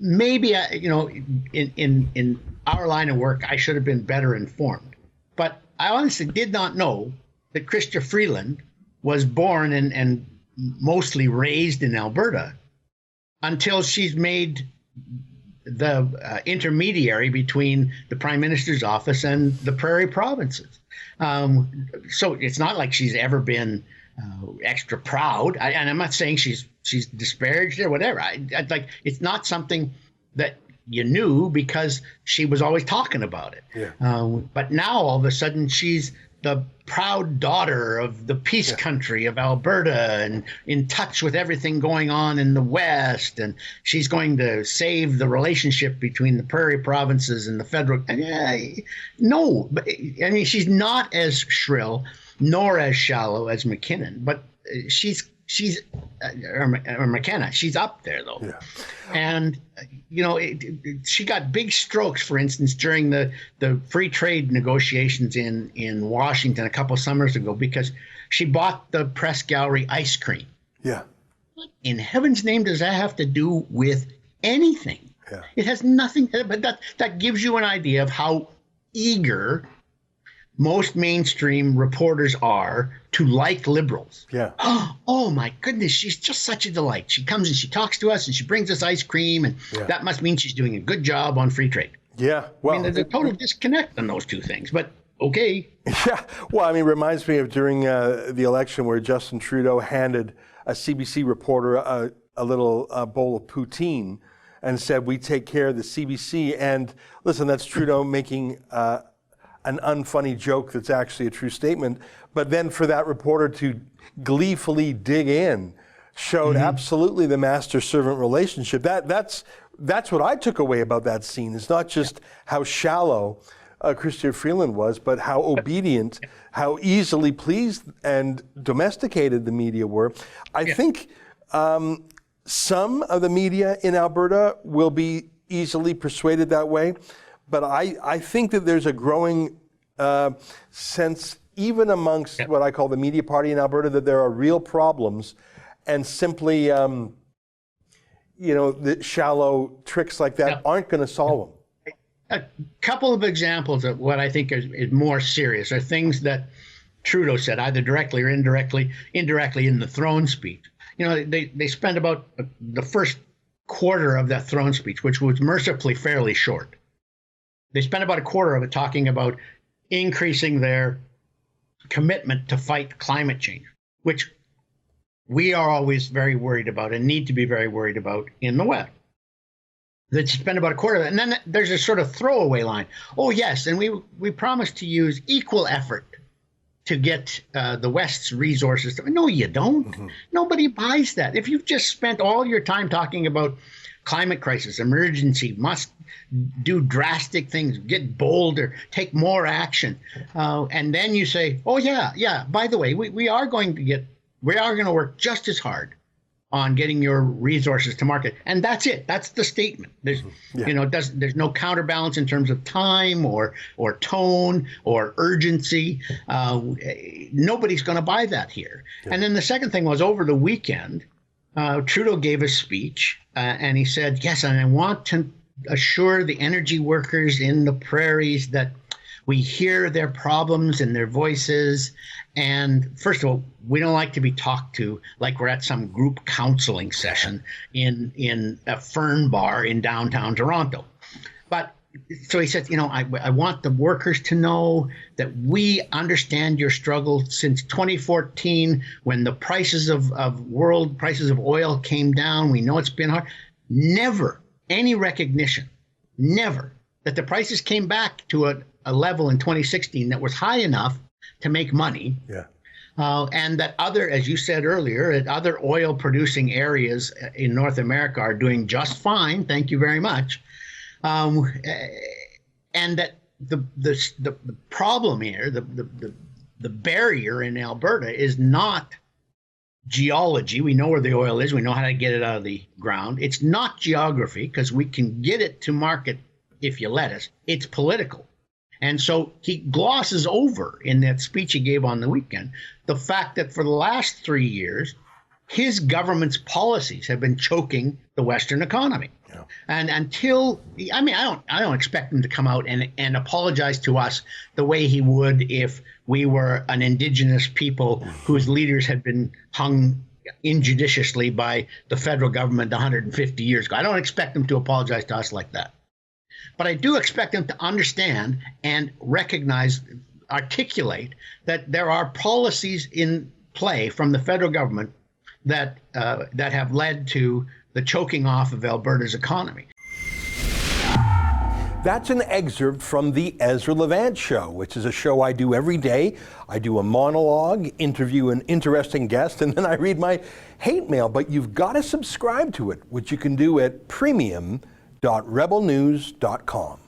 maybe in our line of work, I should have been better informed. But I honestly did not know that Chrystia Freeland was born and mostly raised in Alberta until she's made the intermediary between the Prime Minister's office and the Prairie provinces. So it's not like she's ever been extra proud. And I'm not saying she's disparaged or whatever. I like, it's not something that you knew because she was always talking about it. Yeah. But now all of a sudden she's the proud daughter of the peace country of Alberta and in touch with everything going on in the West. And she's going to save the relationship between the Prairie provinces and the federal. No, but I mean, she's not as shrill nor as shallow as McKinnon, but she's or McKenna. She's up there though. Yeah. And she got big strokes, for instance, during the free trade negotiations in Washington a couple summers ago, because she bought the press gallery ice cream. Yeah. What in heaven's name does that have to do with anything? Yeah. It has nothing, but that gives you an idea of how eager most mainstream reporters are to like liberals. Yeah. Oh my goodness, she's just such a delight. She comes and she talks to us and she brings us ice cream, and that must mean she's doing a good job on free trade. Yeah. Well, I mean, there's a total disconnect on those two things, but okay. Yeah. Well, I mean, it reminds me of during the election where Justin Trudeau handed a CBC reporter a little bowl of poutine and said, "We take care of the CBC." And listen, that's Trudeau making an unfunny joke that's actually a true statement. But then for that reporter to gleefully dig in showed absolutely the master-servant relationship. That's what I took away about that scene. It's not just how shallow Chrystia Freeland was, but how obedient, how easily pleased and domesticated the media were. I think some of the media in Alberta will be easily persuaded that way. But I think that there's a growing sense, even amongst what I call the media party in Alberta, that there are real problems, and simply, the shallow tricks like that aren't going to solve them. A couple of examples of what I think is more serious are things that Trudeau said, either directly or indirectly in the throne speech. They spent about the first quarter of that throne speech, which was mercifully fairly short. They spent about a quarter of it talking about increasing their commitment to fight climate change, which we are always very worried about and need to be very worried about in the West. They spend about a quarter of it. And then there's a sort of throwaway line. Oh, yes, and we promise to use equal effort to get the West's resources. No, you don't. Mm-hmm. Nobody buys that. If you've just spent all your time talking about climate crisis, emergency, must do drastic things, get bolder, take more action. And then you say, oh, yeah, by the way, we are going to work just as hard on getting your resources to market. And that's it. That's the statement. There's, there's no counterbalance in terms of time or tone or urgency. Nobody's going to buy that here. Yeah. And then the second thing was, over the weekend, Trudeau gave a speech and he said, yes, and I want to assure the energy workers in the prairies that we hear their problems and their voices. And first of all, we don't like to be talked to like we're at some group counseling session in a Fern bar in downtown Toronto. But so he said, I want the workers to know that we understand your struggle since 2014 when the prices of world prices of oil came down. We know it's been hard. Never any recognition, never, that the prices came back to a level in 2016 that was high enough to make money. Yeah. And that other, as you said earlier, other oil producing areas in North America are doing just fine. Thank you very much. And that the problem here, the barrier in Alberta is not geology. We know where the oil is. We know how to get it out of the ground. It's not geography, because we can get it to market if you let us. It's political. And so he glosses over in that speech he gave on the weekend the fact that for the last 3 years, his government's policies have been choking the Western economy. Yeah. And until, I mean, I don't expect him to come out and apologize to us the way he would if we were an indigenous people whose leaders had been hung injudiciously by the federal government 150 years ago. I don't expect him to apologize to us like that. But I do expect him to understand and recognize, articulate that there are policies in play from the federal government that have led to the choking off of Alberta's economy. That's an excerpt from the Ezra Levant Show, which is a show I do every day. I do a monologue, interview an interesting guest, and then I read my hate mail. But you've got to subscribe to it, which you can do at premium.rebelnews.com.